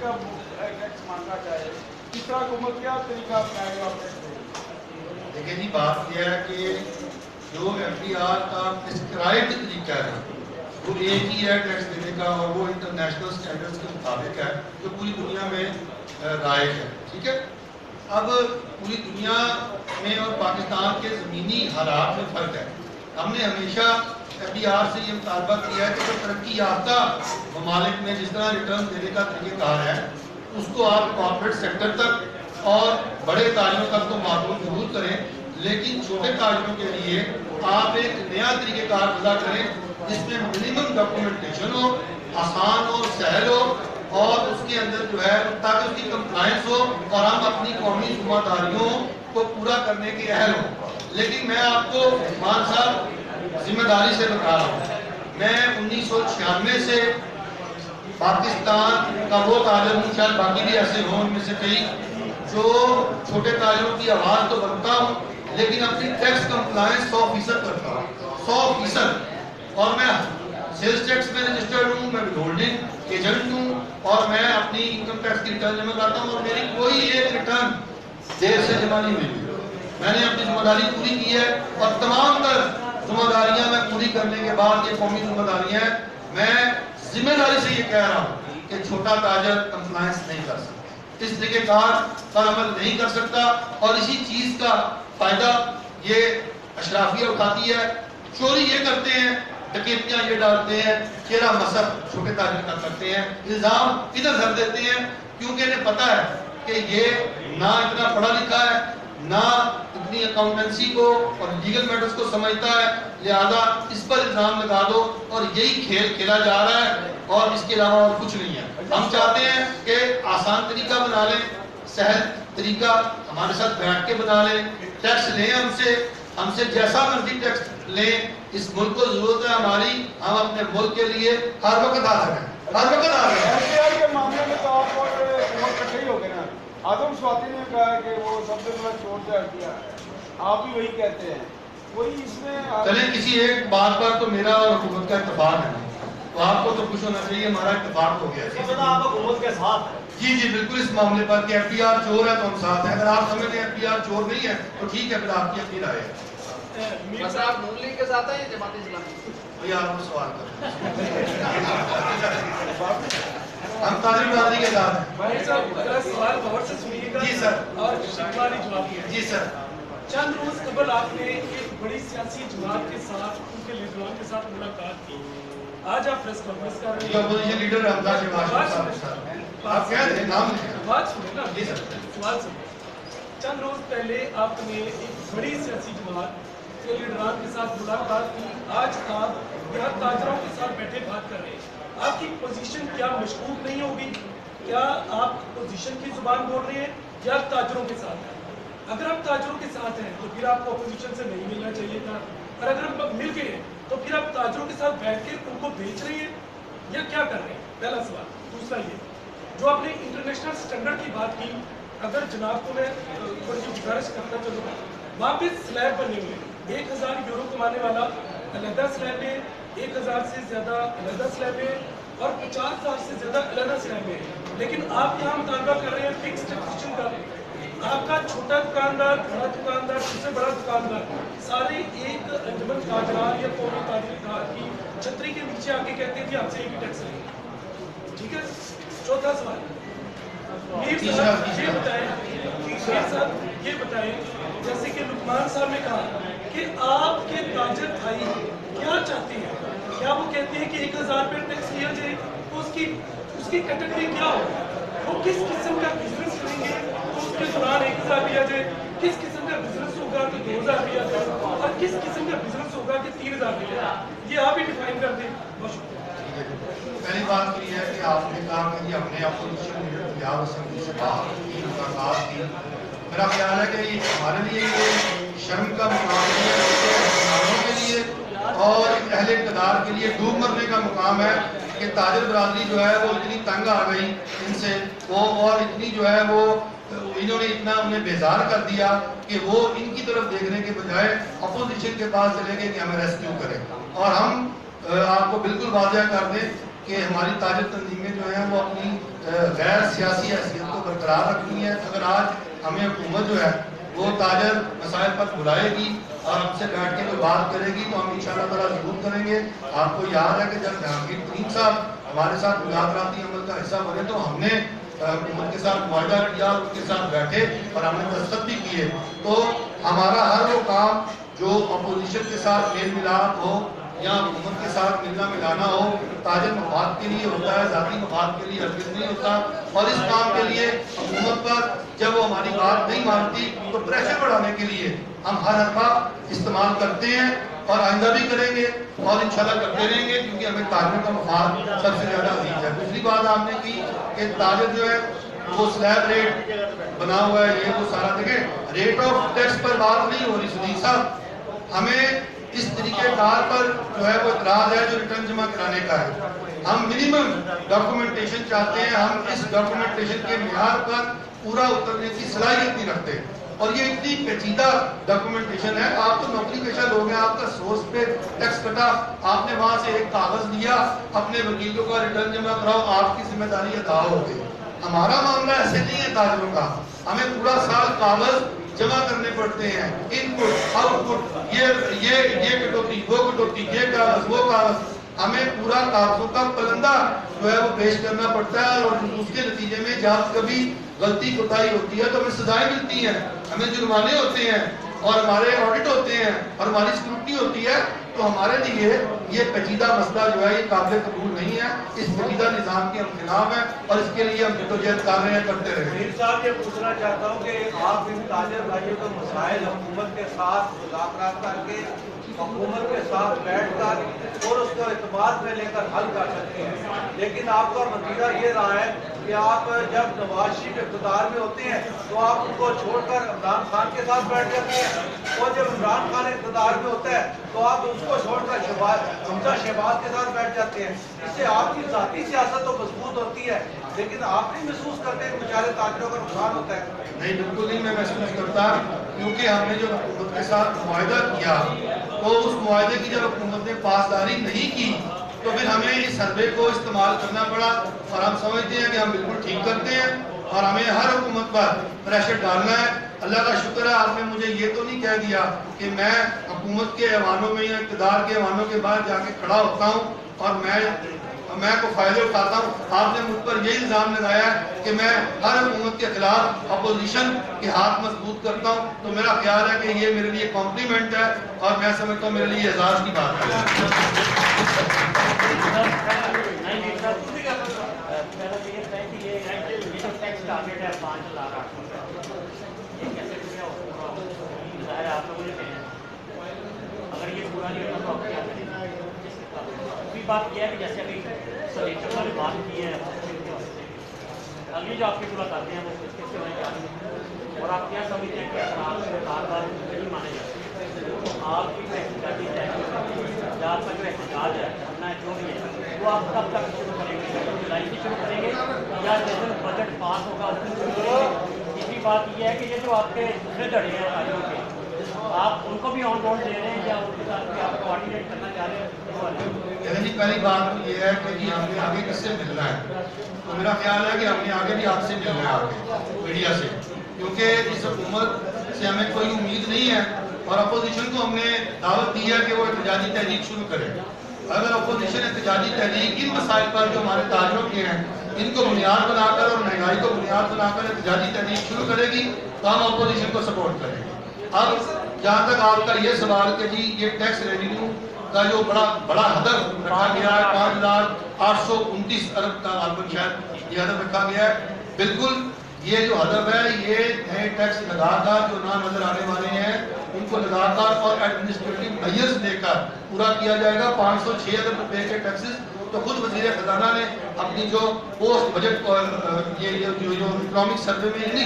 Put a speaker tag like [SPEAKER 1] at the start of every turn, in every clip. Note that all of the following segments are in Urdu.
[SPEAKER 1] کا ٹیکس مانگنا چاہے کس طرح حکومت کیا طریقہ اپنائے گا؟
[SPEAKER 2] دیکھیں جی، بات یہ ہے کہ جو FDR کا پرسکرائبڈ طریقہ ہے وہ ایک ہی ہے ٹیکس دینے کا، اور وہ انٹرنیشنل سٹینڈرڈز کے مطابق ہے جو پوری دنیا میں رائج ہے. ٹھیک ہے. اب پوری دنیا میں اور پاکستان کے زمینی حالات میں فرق ہے. ہم نے ہمیشہ FDR سے یہ مطالبہ کیا ہے کہ جو ترقی یافتہ ممالک میں جس طرح ریٹرن دینے کا طریقہ کار ہے اس کو آپ کارپوریٹ سیکٹر تک اور بڑے تاجروں تک تو معقول ضرور کریں، لیکن چھوٹے تاجروں کے لیے آپ ایک نیا طریقہ کار وضع کریں جس میں منیمم ڈاکومنٹیشن ہو، آسان ہو، سہل ہو، اور اس کے اندر جو ہے تاکہ اس کی کمپلائنس ہو اور ہم اپنی قومی ذمہ داریوں کو پورا کرنے کے اہل ہوں. لیکن میں آپ کو مان صاحب ذمہ داری سے بتا رہا ہوں، میں 1996 سے پاکستان کا وہ تاجر ہوں، شاید باقی بھی ایسے ہوں ان میں سے کئی، جو چھوٹے تاجروں کی آواز تو بنتا ہوں لیکن اپنی ٹیکس کمپلائنس 100% کرتا ہوں، 100%. اور میں سیلز ٹیکس میں رجسٹرڈ ہوں، میں ہولڈنگ ایجنٹ ہوں، اور میں اپنی انکم ٹیکس کی ریٹرن جمع کرتا ہوں، اور میری کوئی ایک ریٹرن دیر سے جمع نہیں ہوئی. میں نے اپنی ذمہ داری پوری کی ہے، اور تمام تر ذمہ داریاں میں پوری کرنے کے بعد یہ قومی ذمہ داریاں ہیں. میں ذمہ داری سے یہ کہہ رہا ہوں کہ چھوٹا تاجر کمپلائنس نہیں کر سکتا، اس طریقہ کار پر عمل نہیں کر سکتا، اور اسی چیز کا فائدہ یہ اشرافیہ اٹھاتی ہے. چوری یہ کرتے ہیں، ڈکیتیاں یہ ڈالتے ہیں، چہرہ مسخ چھوٹے تاجر کا کرتے ہیں، الزام ادھر دھر دیتے ہیں، کیونکہ انہیں پتا ہے کہ یہ نہ اتنا پڑھا لکھا ہے، نہ اتنی اکاؤنٹنسی کو اور لیگل میٹرز کو سمجھتا ہے، لہذا اس پر الزام لگا دو، اور یہی کھیل کھیلا جا رہا ہے، اور اس کے علاوہ اور کچھ نہیں ہے. ہم چاہتے ہیں کہ آسان طریقہ بنا لیں، سہل طریقہ ہمارے ساتھ بیٹھ کے بنا لیں، ٹیکس لیں ہم سے جیسا مرضی ٹیکس لیں. اس ملک کو ضرورت ہے ہماری، ہم اپنے ملک کے لیے ہر وقت حاضر ہیں، ہر وقت حاضر ہیں.
[SPEAKER 1] FDR کے معاملے میں تو آپ اور حکومت کٹھے ہی ہو گئے نا. آدم سواتی نے کہا ہے کہ وہ سب سے بڑا چور سے ہٹیا ہے، آپ بھی وہی کہتے ہیں. وہی اس میں
[SPEAKER 2] چلیں کسی ایک بات پر تو میرا اور حکومت کا اتفاق ہے، تو آپ کو تو خوش ہونا چاہیے، ہمارا اتفاق ہو گیا.
[SPEAKER 3] آپ حکومت کے ساتھ ہیں؟
[SPEAKER 2] جی جی بالکل، اس معاملے پر کہ FDR چور ہے تو ہم ساتھ ہیں. اگر آپ سمجھتے ہیں FDR چور نہیں ہے تو ٹھیک ہے، پھر آپ کی اپنی رائے ہے.
[SPEAKER 3] آپ نون لیگ کے ساتھ ہیں یا جماعت اسلامی؟
[SPEAKER 2] بھئی آپ کو سوال کریں، ہم تاجر برادری کے ساتھ ہیں.
[SPEAKER 4] بھائی صاحب ذرا سوال غور سے سنیے گا.
[SPEAKER 2] جی سر.
[SPEAKER 4] اور شکوانی جواب دیا.
[SPEAKER 2] جی سر.
[SPEAKER 4] چند روز قبل آپ نے ایک بڑی سیاسی جماعت کے ساتھ، ان کے لیڈران کے ساتھ ملاقات کی. آج آپ پریس کانفرنس کر رہے ہیں.
[SPEAKER 2] اپوزیشن لیڈر حمزہ شہباز صاحب، آپ کہہ دیں نام لیں.
[SPEAKER 4] بات سنیں نا.
[SPEAKER 2] جی سر.
[SPEAKER 4] سوال سنیں. چند روز پہلے آپ نے ایک بڑی سیاسی جماعت کے لیڈران کے ساتھ ملاقات کی. آج آپ یہاں تاجروں کے ساتھ بیٹھے بات کر رہے ہیں. آپ کی پوزیشن کیا مشکوک نہیں ہوگی؟ کیا آپ پوزیشن کی زبان بول رہے ہیں یا تاجروں کے ساتھ ہیں؟ اگر آپ تاجروں کے ساتھ ہیں تو پھر آپ کو اپوزیشن سے نہیں ملنا چاہیے تھا، اور اگر ہم مل گئے ہیں تو پھر آپ تاجروں کے ساتھ بیٹھ کے ان کو بیچ رہے ہیں یا کیا کر رہے ہیں؟ پہلا سوال. دوسرا یہ جو آپ نے انٹرنیشنل سٹینڈرڈ کی بات کی، اگر جناب کو میں تھوڑی سی گزارش کرنا چاہوں گا، وہاں پہ سلیب بنے ہوئے ہیں. 1000 یورو کمانے والا علیحدہ سلیب ہے، 1000 سے زیادہ علیحدہ سلیب ہے، اور 50,000 سے زیادہ علیحدہ سلیب ہے. لیکن آپ یہاں مطالبہ کر رہے ہیں فکس ٹیکسیشن کا. آپ کا چھوٹا دکاندار، بڑا دکاندار، سب سے بڑا دکاندار، سارے ایک انجمن تاجران یا قومی تاجر اتحاد کی چھتری کے نیچے آ کے کہتے ہیں کہ آپ سے ایک ہی ٹیکس لیں گے. ٹھیک ہے. چوتھا سوال، میر صاحب یہ بتائیں جیسے کہ لقمان صاحب نے کہا کہ آپ کے تاجر بھائی کیا چاہتے ہیں؟ کیا وہ کہتے ہیں کہ 1000 پہ ٹیکس لیا جائے تو اس کی کیٹیگری کیا ہوگی؟ وہ کس قسم کا بزنس کریں گے تو اس کے دوران 1000 لیا جائے، کس قسم کا بزنس ہوگا تو 2000 لیا جائے، اور کس قسم کا بزنس ہوگا کہ 3000 لیا جائے؟ یہ آپ ہی ڈیفائن کر دیں. بہت شکریہ.
[SPEAKER 2] پہلی بات یہ ہے کہ آپ نے کہا کہ ہم نے اپوزیشن لیڈر پنجاب اسمبلی سے بات کی، ملاقات کی. میرا خیال ہے کہ یہ ہمارے لیے یہ شرم کا مقام نہیں ہے، حکمرانوں کے لیے اور اہل اقتدار کے لیے ڈوب مرنے کا مقام ہے کہ تاجر برادری جو ہے وہ اتنی تنگ آ گئی ان سے، وہ اور اتنی جو ہے وہ انہوں نے اتنا انہیں بیزار کر دیا کہ وہ ان کی طرف دیکھنے کے بجائے اپوزیشن کے پاس چلے گئے کہ ہمیں ریسکیو کریں. اور ہم آپ کو بالکل واضح کر دیں کہ ہماری تاجر تنظیمیں جو ہیں وہ اپنی غیر سیاسی حیثیت کو برقرار رکھنی ہے. اگر آج ہمیں حکومت جو ہے وہ تاجر مسائل پر بلائے گی اور ہم سے بیٹھ کے کوئی بات کرے گی تو ہم انشاءاللہ تعالیٰ ضرور کریں گے. آپ کو یاد ہے کہ جب جہانگیر ترین صاحب ہمارے ساتھ مذاکراتی عمل کا حصہ بنے تو ہم نے حکومت کے ساتھ معاہدہ کیا، ان کے ساتھ بیٹھے اور ہم نے دستخط بھی کیے. تو ہمارا ہر وہ کام جو اپوزیشن کے ساتھ میل ملاپ ہو یا حکومت کے ساتھ ملنا ملانا ہو، تاجر مفاد کے لیے ہوتا ہے، ذاتی مفاد کے لیے ہرگز نہیں ہوتا. اور اس کام کے لیے حکومت پر جب وہ ہماری بات نہیں مانتی تو پریشر بڑھانے کے لیے ہم ہر حربہ استعمال کرتے ہیں اور آئندہ بھی کریں گے اور انشاءاللہ کرتے رہیں گے، کیونکہ ہمیں تاجر کا مفاد سب سے زیادہ عزیز ہے. دوسری بات آپ نے کی کہ تاجر جو ہے وہ سلیب ریٹ بنا ہوا ہے، یہ وہ سارا دیکھیں ریٹ آف ٹیکس پر بات نہیں ہو رہی. صدیق صاحب ہمیں اس طریقے کار پر جو ہے وہ اعتراض ہے جو ریٹرن جمع کرانے کا ہے. ہم منیمم ڈاکومنٹیشن چاہتے ہیں، ہم اس ڈاکومنٹیشن کے معیار پر پورا اترنے کی صلاحیت نہیں رکھتے. اور یہ اتنی پیچیدہ ڈاکومنٹیشن ہے. آپ تو نوکری پیشہ لوگ ہیں، آپ کا سورس پہ ٹیکس کٹا، آپ نے وہاں سے ایک کاغذ لیا، اپنے وکیلوں کا ریٹرن جمع کراؤ، آپ کی ذمہ داری ادا ہو گئی. ہمارا معاملہ ایسے نہیں ہے تاجروں کا. ہمیں پورا سال کاغذ جمع کرنے پڑتے ہیں، ان پٹ آؤٹ پٹ، یہ کٹوتی، وہ کٹوتی، یہ کاغذ، وہ کاغذ. ہمیں پورا کاغذوں کا پلندہ جو ہے وہ پیش کرنا پڑتا ہے اور اس کے نتیجے میں جب کبھی غلطی کوتاہی ہوتی ہے تو ہمیں سزائیں ملتی ہیں، ہمیں جرمانے ہوتے ہیں اور ہمارے آڈٹ ہوتے ہیں اور ہماری سکروٹنی ہوتی ہے. تو ہمارے لیے یہ پیچیدہ مسئلہ جو ہے یہ قابل قبول نہیں ہے. اس پیچیدہ نظام کے ہم خلاف ہیں اور اس کے لیے ہم جدوجہد کر رہے ہیں، کرتے رہے.
[SPEAKER 5] امیر صاحب یہ پوچھنا چاہتا ہوں کہ آپ ان تاجر بھائیوں کے مسائل حکومت کے ساتھ مذاکرات کر کے حکومت کے ساتھ بیٹھ کر اور اس کو اعتماد میں لے کر حل کر سکتے ہیں، لیکن آپ کا نتیجہ یہ رہا ہے کہ آپ جب نواز شریف اقتدار میں ہوتے ہیں تو آپ ان کو چھوڑ کر عمران خان کے ساتھ بیٹھ جاتے ہیں، اور جب عمران خان اقتدار میں ہوتا ہے تو آپ اس کو چھوڑ کر حمزہ شہباز کے ساتھ بیٹھ جاتے ہیں. اس سے آپ کی ذاتی سیاست تو مضبوط ہوتی ہے، لیکن آپ نہیں محسوس کرتے کہ بیچارے تاجروں کا نقصان ہوتا ہے؟
[SPEAKER 2] نہیں، بالکل نہیں میں محسوس کرتا، کیونکہ ہم نے جو حکومت کے ساتھ معاہدہ کیا تو اس معاہدے کی جب حکومت نے پاسداری نہیں کی تو پھر ہمیں اس حربے کو استعمال کرنا پڑا. اور ہم سمجھتے ہیں کہ ہم بالکل ٹھیک کرتے ہیں اور ہمیں ہر حکومت پر پریشر ڈالنا ہے. اللہ کا شکر ہے آپ نے مجھے یہ تو نہیں کہہ دیا کہ میں حکومت کے ایوانوں میں یا اقتدار کے ایوانوں کے باہر جا کے کھڑا ہوتا ہوں اور میں کو فائدے اٹھاتا ہوں. آپ نے مجھ پر یہ الزام لگایا ہے کہ میں ہر حکومت کے خلاف اپوزیشن کے ہاتھ مضبوط کرتا ہوں. تو میرا خیال ہے کہ یہ میرے لیے کمپلیمنٹ ہے اور میں سمجھتا ہوں میرے لیے اعزاز کی بات ہے.
[SPEAKER 6] بات یہ ہے کہ جیسے ابھی سلیچر نے بات کی ہے، اگلی جو آپ کی صورت آتے ہیں وہ کس کے بارے میں اور آپ کیا سمجھتے ہیں کہ آپ سے بار بار نہیں مانے جاتے ہیں، تو آپ کی جو احتجاجی تحریک یا آپ کا جو احتجاج ہے کرنا ہے جو بھی ہے وہ آپ کب تک شروع کریں گے؟ جولائی سے شروع کریں گے یا جیسے بجٹ پاس ہوگا اس دن شروع کریں گے؟ تیسری بات یہ ہے کہ یہ جو آپ کے دوسرے دھڑے ہیں تاجروں کے، آپ ان کو بھی آن بورڈ لے رہے ہیں یا ان کے ساتھ بھی آپ کوآرڈینیٹ کرنا چاہ رہے ہیں؟
[SPEAKER 2] جی پہلی بات یہ ہے کہ جی ہم نے آگے کس سے ملنا ہے، تو میرا خیال ہے کہ ہم نے آگے بھی آپ سے ملنا ہے، آگے میڈیا سے، کیونکہ اس حکومت سے ہمیں کوئی امید نہیں ہے اور اپوزیشن کو ہم نے دعوت دی ہے کہ وہ احتجاجی تحریک شروع کرے. اگر اپوزیشن احتجاجی تحریک ان مسائل پر جو ہمارے تاجروں کے ہیں ان کو بنیاد بنا کر اور مہنگائی کو بنیاد بنا کر احتجاجی تحریک شروع کرے گی تو ہم اپوزیشن کو سپورٹ کریں گے. اب جہاں تک آپ کا یہ سوال کہ جی یہ ٹیکس ریونیو کا جو بڑا ہدف رکھا گیا ہے 5,829 ارب کا شاید یہ ہدف رکھا گیا ہے، بالکل یہ جو ہدف ہے یہ نئے ٹیکس لگا کر جو نہ نظر آنے والے ہیں ان کو لگا کر اور ایڈمنسٹریٹو میئرز لے کر پورا کیا جائے گا. 506 ارب روپے کے ٹیکسز تو خود وزیر خزانہ نے اپنی جو پوسٹ بجٹ یہ جو اکنامک سروے میں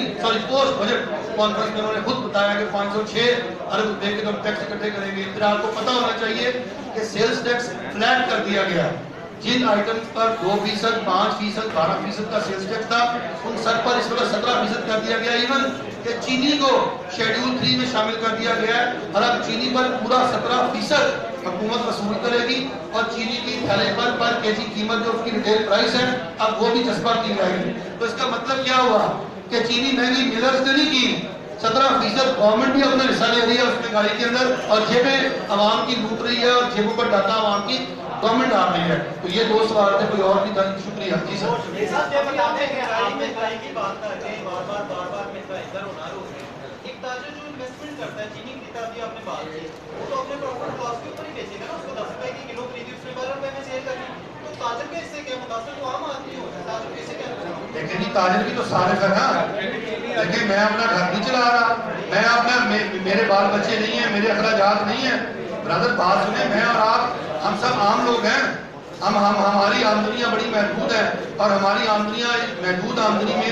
[SPEAKER 2] پوسٹ بجٹ کانفرنس میں انہوں نے خود بتایا کہ 506 ارب روپے کے ٹیکس اکٹھے کریں گے. پھر آپ کو پتہ ہونا چاہیے کہ سیلز ٹیکس فلیٹ کر دیا گیا، جن آئٹمز پر 2%، 5%، 12% کا سیلز ٹیکس تھا ان سب پر اس وقت 17% کر دیا گیا. ایون کہ چینی کو شیڈول 3 میں شامل کر دیا گیا ہے اور اب چینی پر پورا 17% حکومت وصول کرے گی اور چینی کی تھیلے پر کے جی قیمت جو اس کی ریٹیل پرائس ہے اب وہ بھی چسپاں کی جائے گی. تو اس کا مطلب کیا ہوا کہ چینی مہنگی ملرز نے نہیں کی, 17% گورنمنٹ بھی اپنا حصہ لے رہی ہے اس مہنگائی کے اندر, اور جیبیں عوام کی لوٹ رہی ہے اور جیبوں پر ڈاٹا عوام کی گورنمنٹ آ رہی ہے. تو یہ 2 سوال تھے, کوئی اور بھی تھا. شکریہ. جی سر.
[SPEAKER 5] مہنگائی کی بات کر کے بار بار مہنگائی ادھر ہونا رو گئی. ایک تاجر جو انویسٹمنٹ کرتا ہے, چینی کی ابھی آپ نے بات کی, وہ تو اپنے پروفٹ لاس کے اوپر ہی بیچے گا نا. اس کو 10 روپے کی کلو خریدی, اس نے 12 روپے میں سیل کرنی. تو تاجر کے اس سے کیا متاثر, تو عام آدمی ہوتا ہے, تاجر کے اس سے کیا متاثر.
[SPEAKER 2] لیکن جی تاجر بھی تو صارف ہے نا. لیکن میں اپنا گھر نہیں چلا رہا, میں اپنا میرے بال بچے نہیں ہیں, میرے اخراجات نہیں ہیں. برادر بات سنیں, میں اور آپ ہم سب عام لوگ ہیں. ہماری آمدنیاں بڑی محدود ہیں, اور ہماری آمدنیاں محدود آمدنی میں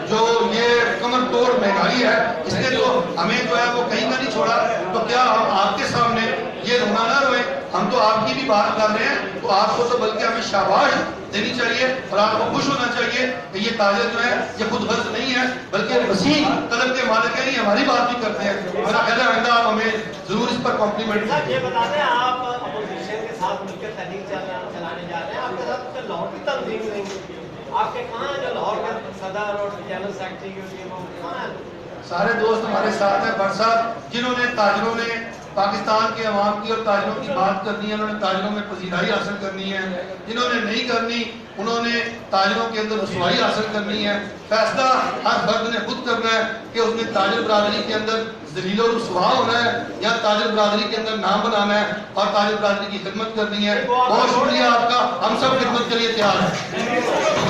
[SPEAKER 2] جو یہ کمر توڑ مہنگائی ہے, اس نے تو ہمیں جو ہے وہ کہیں کا نہیں چھوڑا. تو کیا ہم آپ کے سامنے یہ رونا نہ روئیں؟ ہم تو آپ کی بھی بات کر رہے ہیں, تو آپ کو تو بلکہ ہمیں شاباش دینی چاہیے اور آپ کو خوش ہونا چاہیے کہ یہ تاجر جو ہے یہ خود غرض نہیں ہے, بلکہ وسیع قدر کے مالک ہیں. یہ ہماری بات بھی کرتے ہیں. میرا خیال ہے آئندہ آپ ہمیں ضرور اس پر کمپلیمنٹ
[SPEAKER 7] یہ بتا دیں, آپ اپوزیشن کے ساتھ مل کر تحریک چلانے جا رہے ہیں. آپ کے ساتھ لاہور کی تنظیم نہیں ہوتی, آپ کے کہاں جو لاہور کے صدر اور جنرل سیکرٹری کی ہوتی ہے وہ کہاں ہیں؟
[SPEAKER 2] سارے دوست ہمارے ساتھ ہیں. بٹ صاحب, جنہوں نے تاجروں نے پاکستان کے عوام کی اور تاجروں کی بات کرنی ہے, انہوں نے تاجروں میں پذیرائی حاصل کرنی ہے. جنہوں نے نہیں کرنی, انہوں نے تاجروں کے اندر رسوائی حاصل کرنی ہے. فیصلہ ہر فرد نے خود کرنا ہے کہ اس نے تاجر برادری کے اندر ذلیل و رسوا ہونا ہے یا تاجر برادری کے اندر نام بنانا ہے اور تاجر برادری کی خدمت کرنی ہے. بہت شکریہ آپ کا, ہم سب خدمت کے لیے تیار ہیں.